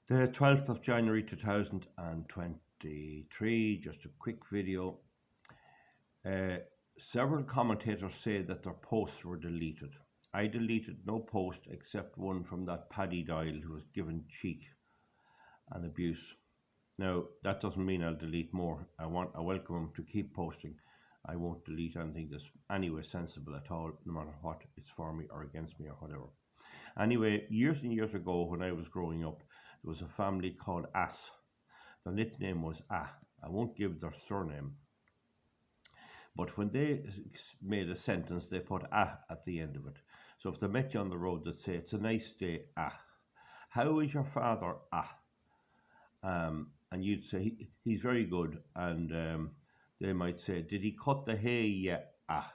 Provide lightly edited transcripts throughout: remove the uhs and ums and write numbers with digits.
The 12th of January 2023, just a quick video. Uh, Several commentators say that their posts were deleted. I deleted no post except one from that Paddy Doyle who was given cheek and abuse. Now, that doesn't mean I'll delete more. I welcome him to keep posting. I won't delete anything that's anyway sensible at all, no matter what it's for me or against me or whatever. Anyway, years and years ago when I was growing up, there was a family called Ass. Their nickname was Ah. I won't give their surname. But when they made a sentence, they put Ah at the end of it. So if they met you on the road, they'd say, "It's a nice day, Ah. How is your father, Ah?" And you'd say, "He's very good." And they might say, "Did he cut the hay yet, Ah?"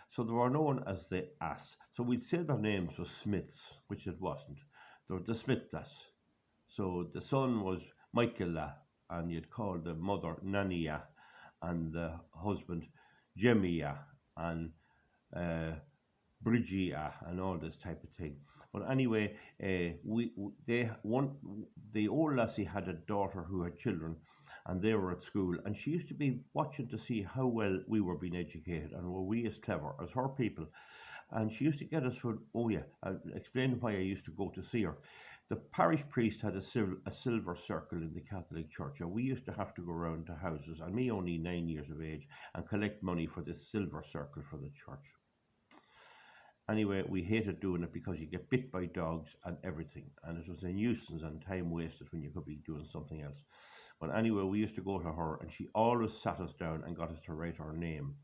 So they were known as the Ass. So we'd say their names were Smiths, which it wasn't. They were the Smiths. So the son was Michaela, and you'd call the mother Nania, and the husband Jemia, and uh, Bridgia, and all this type of thing. But anyway, the old lassie had a daughter who had children, and they were at school, and she used to be watching to see how well we were being educated, and were we as clever as her people. And she used to get us for, oh yeah, I'll explain why I used to go to see her. The parish priest had a silver circle in the Catholic Church, and we used to have to go around to houses, and me only 9 years of age, and collect money for this silver circle for the church. Anyway, we hated doing it because you get bit by dogs and everything, and it was a nuisance and time wasted when you could be doing something else. But anyway, we used to go to her, and she always sat us down and got us to write our name.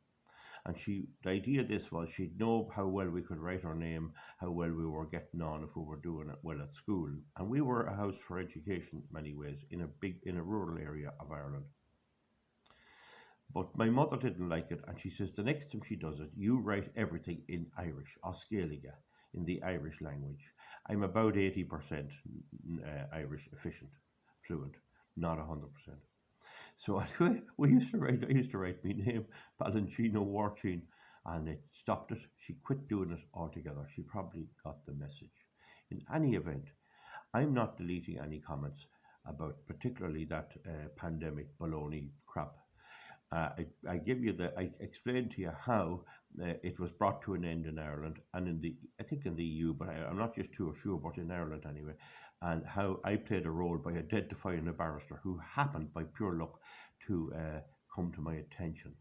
And the idea of this was she'd know how well we could write our name, how well we were getting on if we were doing it well at school. And we were a house for education in many ways in a rural area of Ireland. But my mother didn't like it, and she says the next time she does it, you write everything in Irish, Oscailiga, in the Irish language. I'm about 80% Irish efficient, fluent, not 100%. So anyway, I used to write my name, Balancino Warchin, and it stopped it. She quit doing it altogether. She probably got the message. In any event, I'm not deleting any comments about particularly that pandemic baloney crap. I explained to you how it was brought to an end in Ireland and I think in the EU, but I'm not just too sure, but in Ireland anyway, and how I played a role by identifying a barrister who happened by pure luck to come to my attention.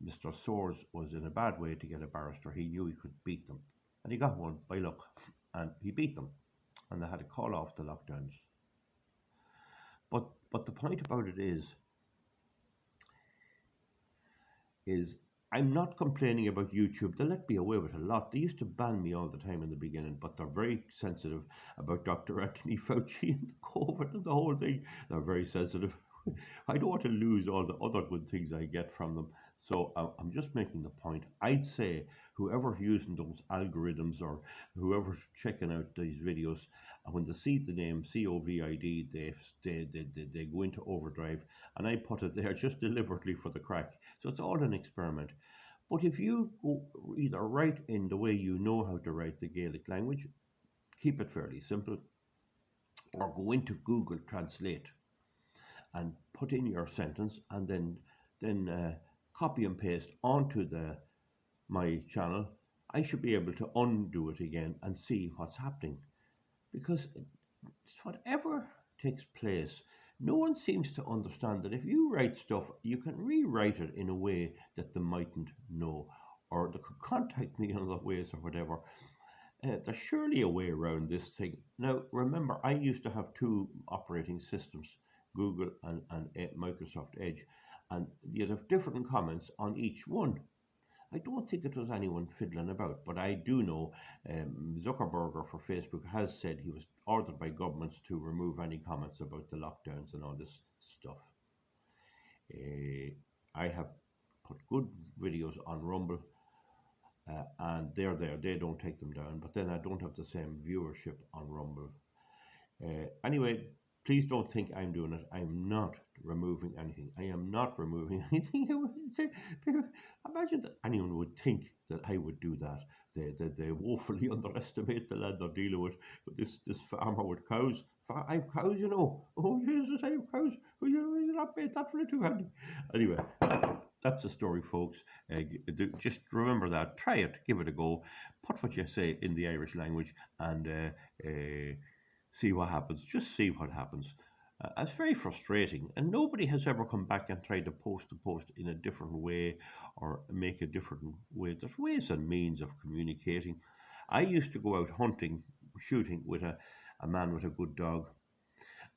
Mr. Swords was in a bad way to get a barrister. He knew he could beat them, and he got one by luck, and he beat them, and they had to call off the lockdowns. But the point about it is I'm not complaining about YouTube. They let me away with a lot. They used to ban me all the time in the beginning, but they're very sensitive about Dr. Anthony Fauci and COVID and the whole thing. They're very sensitive. I don't want to lose all the other good things I get from them. So I'm just making the point. I'd say whoever's using those algorithms or whoever's checking out these videos, when they see the name COVID, they go into overdrive. And I put it there just deliberately for the crack. So it's all an experiment. But if you go either write in the way you know how to write the Gaelic language, keep it fairly simple, or go into Google Translate and put in your sentence, and then copy and paste onto the my channel, I should be able to undo it again and see what's happening. Because it's whatever takes place, no one seems to understand that if you write stuff, you can rewrite it in a way that they mightn't know, or they could contact me in other ways or whatever. There's surely a way around this thing. Now, remember, I used to have two operating systems, Google and Microsoft Edge, and you'd have different comments on each one. I don't think it was anyone fiddling about, but I do know Zuckerberg for Facebook has said he was ordered by governments to remove any comments about the lockdowns and all this stuff. I have put good videos on Rumble, and they're there. They don't take them down, but then I don't have the same viewership on Rumble. Anyway, please don't think I'm doing it. I'm not removing anything. I am not removing anything. Imagine that anyone would think that I would do that. they woefully underestimate the lad they're dealing with. This farmer with cows. I have cows, you know. Oh Jesus, I have cows. Oh, you're not made that really too handy. Anyway, that's the story, folks. Just remember that. Try it. Give it a go. Put what you say in the Irish language and see what happens. Just see what happens. It's very frustrating, and nobody has ever come back and tried to post the post in a different way or make a different way. There's ways and means of communicating. I used to go out hunting, shooting with a man with a good dog,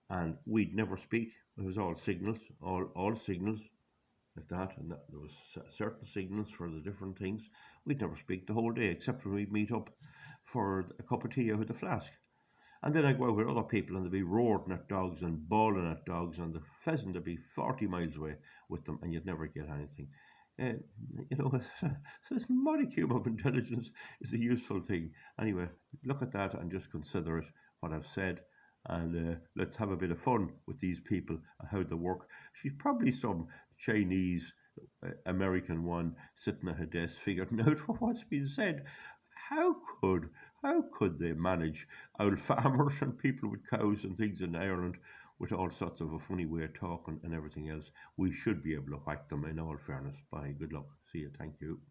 and we'd never speak. It was all signals, all signals like that, and there was certain signals for the different things. We'd never speak the whole day, except when we'd meet up for a cup of tea out with a flask. And then I go out with other people and they'd be roaring at dogs and bawling at dogs, and the pheasant would be 40 miles away with them, and you'd never get anything. Uh, you know, this modicum of intelligence is a useful thing. Anyway, look at that and just consider it, what I've said, and let's have a bit of fun with these people and how they work. She's probably some Chinese American one sitting at her desk figuring out what's been said. How could how could they manage our farmers and people with cows and things in Ireland with all sorts of a funny way of talking and everything else? We should be able to whack them in all fairness. Bye. Good luck. See you. Thank you.